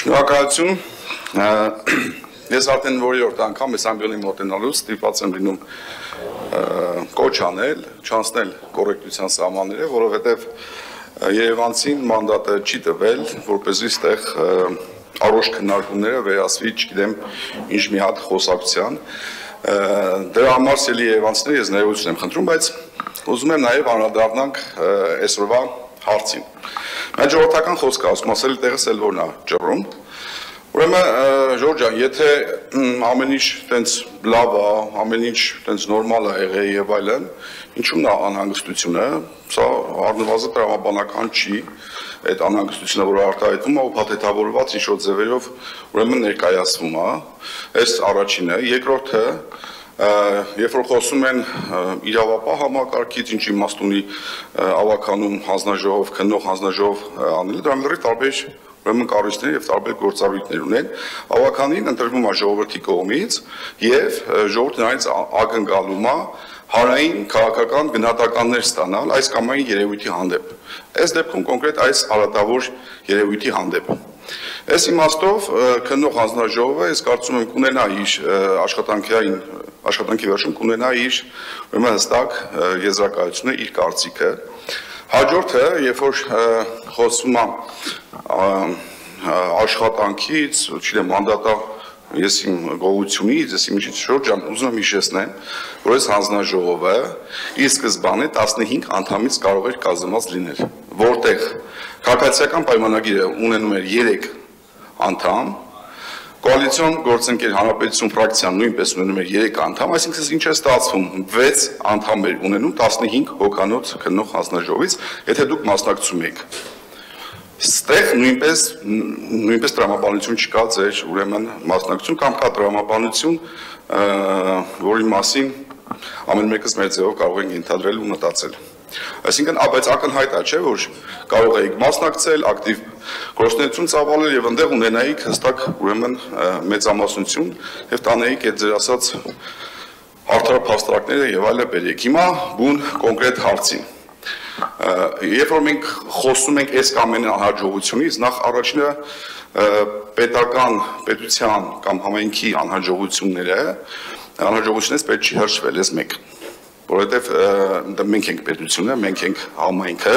Շնորհակալություն։ Ես արդեն որի-որ անգամ այս ամբիոնի մոտենալուց ստիպված եմ լինում կոչ անել, չանցնել կոռեկտության սահմանները, որովհետև Երևանցին մանդատը չի տվել, որպեսզի այստեղ առողջ քննարկումները վերածվի, չգիտեմ, ինչ մի հատ խոսակցության։ Դրա համար սիրելի երևանցիներ ես ներողություն եմ խնդրում, բայց ուզում եմ նաև անդրադառնանք այսօրվա հարցին։ Մեր ժողովրդական խոսքը ասում ասել տեղս էլ որն է ճռում։ Ուրեմն Ժորժ ջան, եթե ամեն ինչ տենց լավ է, ամեն ինչ տենց նորմալ է եղել եւ այլն, ինչու՞մն է անհանգստությունը, սա առնվազն տրամաբանական չի, այդ անհանգստությունը, որը արտահայտվում է ու փաթեթավորված ինչ-որ ձևերով, ուրեմն ներկայացվում է, այս առաջինը, երկրորդը, երբ որ խոսում են իրավապահ համակարգից, ինչ իմաստ ունի ավականում հանձնաժողով, քննող հանձնաժողով անելը, դրանք լրիվ տարբեր ուրեմն կառույցներ եւ տարբեր գործառույթներ ունեն, ավականին ընտրվում է ժողովրդի կողմից եւ ժողովուրդը նրանից ակնկալում է հանրային քաղաքական գնահատականներ ստանալ այս կամ այն երևույթի հանդեպ։ Այս դեպքում կոնկրետ այս արատավոր երևույթի հանդեպ։ Այս իմաստով քննող հանձնաժողովը ես կարծում եմ կունենա իր աշխատանքի վերջում կունենա իր ուրեմն հստակ եզրակացությունը, իր կարծիքը։ Հաջորդը, երբ որ խոսվում է աշխատանքից, չգիտեմ, մանդատա ես իմ գողությունից, ես իմ ինչից Ժորժ ջան, ուզում եմ հիշեցնեմ, որ այս հանձնաժողովը ի սկզբանե 15 անդամից կարող էր կազմված լինել, որտեղ քաղաքացիական պայմանագիրը ունենում էր 3 անդամ, կոալիցիոն գործընկեր Հանրապետություն ֆրակցիան նույնպես ունենում էր 3 անդամ, այսինքն ինչ է ստացվում, 6 անդամ էր ունենում 15 հոգանոց քննող հանձնաժողովից, եթե դուք մասնակցում եք։ Ստեղ նույնպես տրամաբանություն չկա ձեր ուրեմն մասնակցություն կամ կա տրամաբանություն, որի մասին ամեն մեկս մեր ձևով կարող ենք ենթադրել ու մտածել։ Այսինքն, բայց ակնհայտ է, չէ, որ կարող եք մասնակցել, ակտիվ գործունեություն ծավալել եւ այնտեղ ունենայիք հստակ ուրեմն մեծամասնություն եւ տանեիք այդ ձեր ասած արդարափաստարկները եւ այլը բերեք։ Հիմա բուն կոնկրետ հարցին։ Երբ որ մենք խոսում ենք այս կամ այն անհաջողությունից, նախ առաջինը պետության կամ համայնքի անհաջողություններից պետք չի հրճվել այս մեկ, որովհետև մենք ենք պետությունը, մենք ենք համայնքը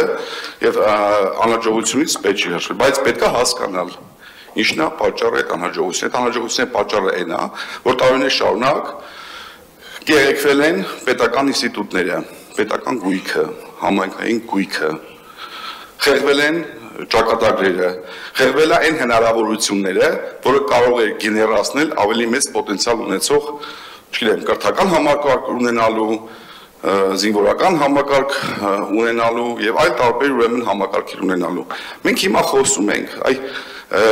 եւ անհաջողությունից պետք չի հրճվել, բայց պետք է հասկանալ ինչն է պատճառը այդ անհաջողությունը։ Այդ անհաջողությունների պատճառը այն է, որ տարիներ շարունակ գերեքվել են պետական ինստիտուտները, պետական գույքը, համայնքային գույքը, խեղվել են ճակատագրերը, խեղվել է այն հնարավորությունները, որը կարող է գեներացնել ավելի մեծ պոտենցիալ ունեցող, չգիտեմ, կրթական համակարգ ունենալու, զինվորական համակարգ ունենալու եւ այլ տարբեր ուրեմն համակարգեր ունենալու։ Մենք հիմա խոսում ենք,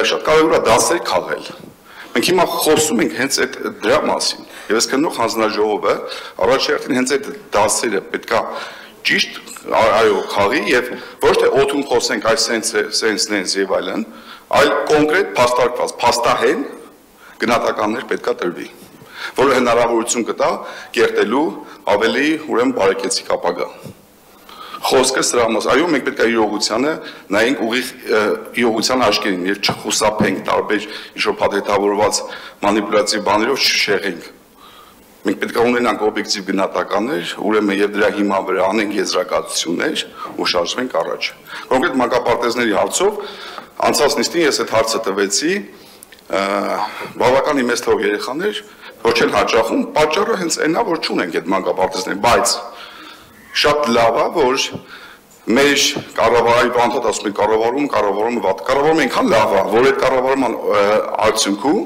շատ կարևոր է դասեր քաղել։ Մենք հիմա խոսում ենք հենց այդ դրա մասին։ Եվ այս քննող հանձնաժողովը առաջերտին հենց այդ դասերը պետքա ճիշտ քաղի եւ ոչ թե օթում խոսենք այս սենսնենց եւ այլն, այլ կոնկրետ փաստարկված, փաստահեն գնահատականներ պետքա տրվի, որը հնարավորություն կտա կերտելու ավելի ուրեմն բարեկեցիկ ապագա։ Խոսքը սրա մաս, այո, մենք պետք է իրողությանը նայենք ուղիղ իրողության աչքերին եւ չխուսափենք տարբեր ինչ-որ փաթեթավորված մանիպուլյատիվ բաներով չշեղենք։ Մենք պետք է ունենանք օբյեկտիվ գնահատականներ, ուրեմն եւ դրա հիման վրա անենք եզրակացություններ ու շարժվենք առաջ։ Կոնկրետ մանկապարտեզների հարցով անցած նիստին ես այդ հարցը տվեցի, բավական մեծ թվով երեխաներ, որ չեն հաճախում, պատճառը հենց այնա, որ չունենք այդ մանկապարտեզներ, բայց շատ լավ է, որ մեր կառավարի բանտոտ ասում են կառավարումը վատ։ Կառավարումը այնքան լավ է, որ այդ կառավարման արդյունքում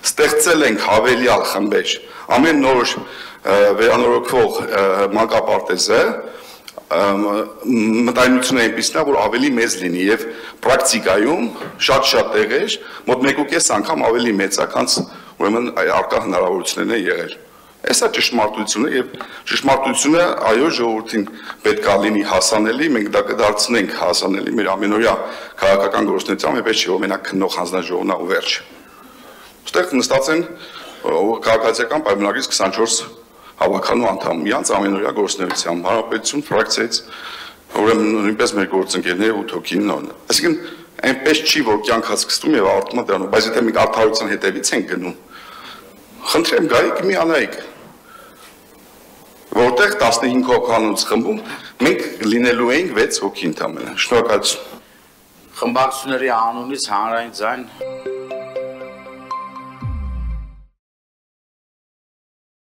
ստեղծել ենք հավելյալ խմբեր։ Ամեն նոր վերանորոգվող մանկապարտեզը մտայնությունը այնպիսին է, որ ավելի մեծ լինի եւ պրակտիկայում շատ տեղեր մոտ 1.5 անգամ ավելի մեծականց ուրեմն արկա հնարավորություններն են եղել։ Այսա ճշմարտությունը եւ ճշմարտությունը այո ժողովրդին պետք է լինի հասանելի, մենք դա կդարձնենք հասանելի մեր ամենօրյա քաղաքական գործունեության, եւ չի որ մենակ քննող հանձնաժողովն ու վերջ։ Այստեղ նստած են քաղաքացիական պայմանագրից 24 հավաքանու անդամ, իրանց ամենօրյա գործունեությամբ, Հանրապետություն ֆրակցիայից, ուրեմն նույնպես մեր գործընկերները 8 հոգին նոն։ Այսինքն այնպես չի, որ կյանքը սկսվում եւ ավարտվում է դրանով, բայց եթե մենք արդարության հետևից ենք գնում, խնդրեմ գայիք մի անայիք, որտեղ 15 հոգանոց խմբում մենք լինելու էինք 6 հոգի ընդամենը։ Շնորհակալություն։ Խմբակցությունների անունից հանրային ձայն